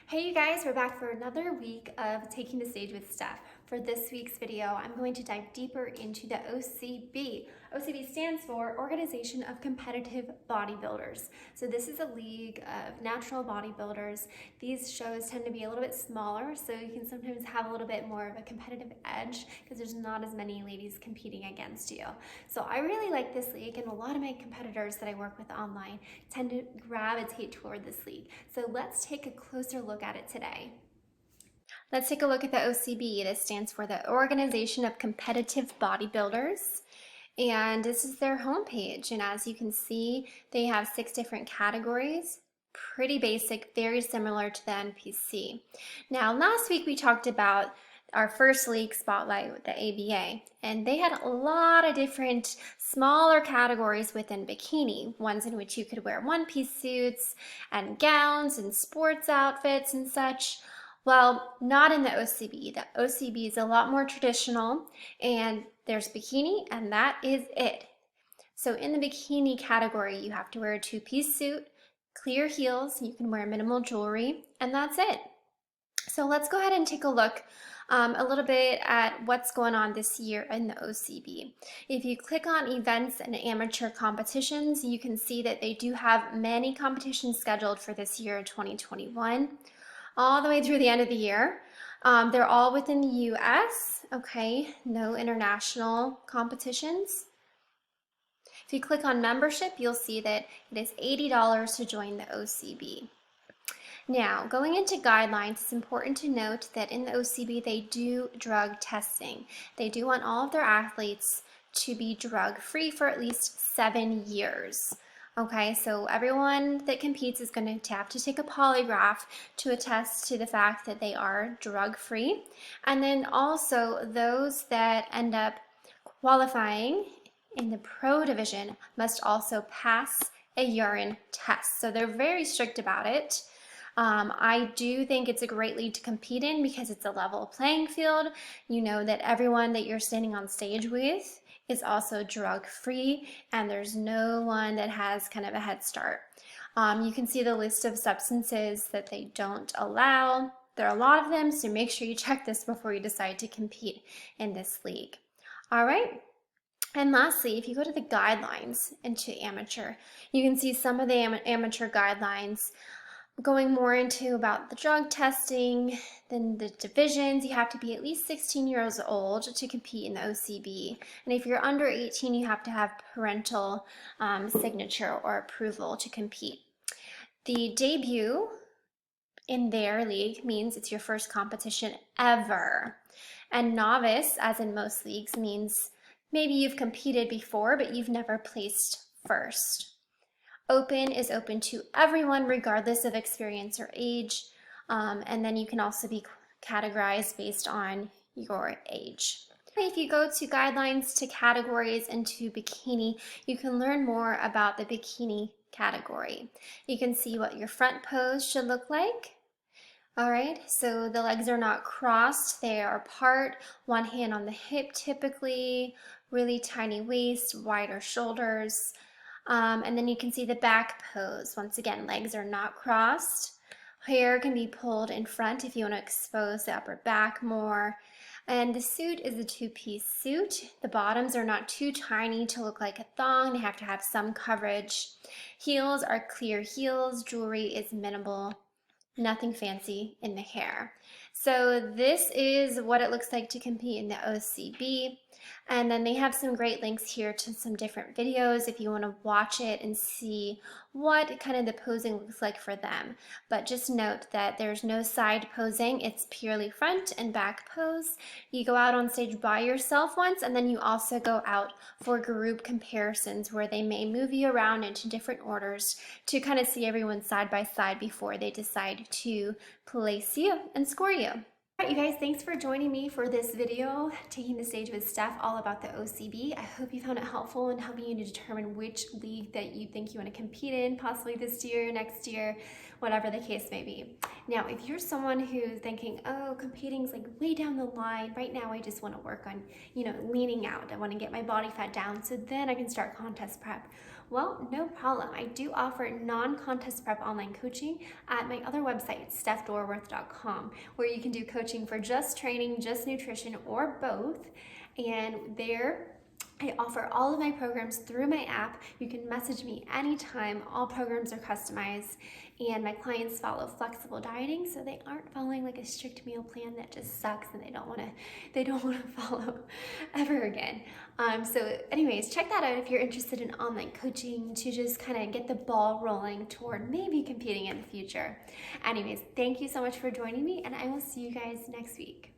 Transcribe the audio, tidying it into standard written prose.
Hey you guys, we're back for another week of Taking the Stage with Steph. For this week's video, I'm going to dive deeper into the OCB. OCB stands for Organization of Competitive Bodybuilders. So this is a league of natural bodybuilders. These shows tend to be a little bit smaller, so you can sometimes have a little bit more of a competitive edge because there's not as many ladies competing against you. So I really like this league, and a lot of my competitors that I work with online tend to gravitate toward this league. So let's take a closer look at it today. Let's take a look at the OCB. This stands for the Organization of Competitive Bodybuilders. And this is their homepage. And as you can see, they have 6 different categories. Pretty basic, very similar to the NPC. Now, last week we talked about our first league spotlight with the ABA, and they had a lot of different smaller categories within bikini, ones in which you could wear one-piece suits and gowns and sports outfits and such. Well, not in the OCB. The OCB is a lot more traditional, and there's bikini, and that is it. So in the bikini category, you have to wear a 2-piece suit, clear heels, you can wear minimal jewelry, and that's it. So let's go ahead and take a look a little bit at what's going on this year in the OCB. If you click on events and amateur competitions, you can see that they do have many competitions scheduled for this year, 2021, all the way through the end of the year. They're all within the US, okay, no international competitions. If you click on membership, you'll see that it is $80 to join the OCB. Now, going into guidelines, it's important to note that in the OCB, they do drug testing. They do want all of their athletes to be drug-free for at least 7 years. Okay, so everyone that competes is going to have to take a polygraph to attest to the fact that they are drug-free. And then also those that end up qualifying in the pro division must also pass a urine test. So they're very strict about it. I do think it's a great league to compete in because it's a level playing field. You know that everyone that you're standing on stage with is also drug-free, and there's no one that has kind of a head start. You can see the list of substances that they don't allow. There are a lot of them, so make sure you check this before you decide to compete in this league. All right. And lastly, if you go to the guidelines into amateur, you can see some of the amateur guidelines going more into about the drug testing, then the divisions. You have to be at least 16 years old to compete in the OCB. And if you're under 18, you have to have parental signature or approval to compete. The debut in their league means it's your first competition ever. And novice, as in most leagues, means maybe you've competed before, but you've never placed first. Open is open to everyone regardless of experience or age, and then you can also be categorized based on your age. If you go to guidelines, to categories, and to bikini, you can learn more about the bikini category. You can see what your front pose should look like. All right, so the legs are not crossed, they are apart, one hand on the hip typically, really tiny waist, wider shoulders. And then you can see the back pose. Once again, legs are not crossed. Hair can be pulled in front if you want to expose the upper back more. And the suit is a 2-piece suit. The bottoms are not too tiny to look like a thong. They have to have some coverage. Heels are clear heels. Jewelry is minimal. Nothing fancy in the hair. So this is what it looks like to compete in the OCB. And then they have some great links here to some different videos if you want to watch it and see what kind of the posing looks like for them. But just note that there's no side posing. It's purely front and back pose. You go out on stage by yourself once, and then you also go out for group comparisons where they may move you around into different orders to kind of see everyone side by side before they decide to place you and score you. All right, you guys, thanks for joining me for this video, Taking the Stage with Steph, all about the OCB. I hope you found it helpful in helping you to determine which league that you think you want to compete in, possibly this year, next year, whatever the case may be. Now, if you're someone who's thinking, oh, competing's like way down the line, right now I just want to work on, leaning out. I want to get my body fat down so then I can start contest prep. Well, no problem. I do offer non-contest prep online coaching at my other website, stephDorworth.com, where you can do coaching for just training, just nutrition, or both. And there, I offer all of my programs through my app. You can message me anytime. All programs are customized, and my clients follow flexible dieting, so they aren't following like a strict meal plan that just sucks and they don't want to follow ever again. So anyways, check that out if you're interested in online coaching to just kind of get the ball rolling toward maybe competing in the future. Anyways, thank you so much for joining me, and I will see you guys next week.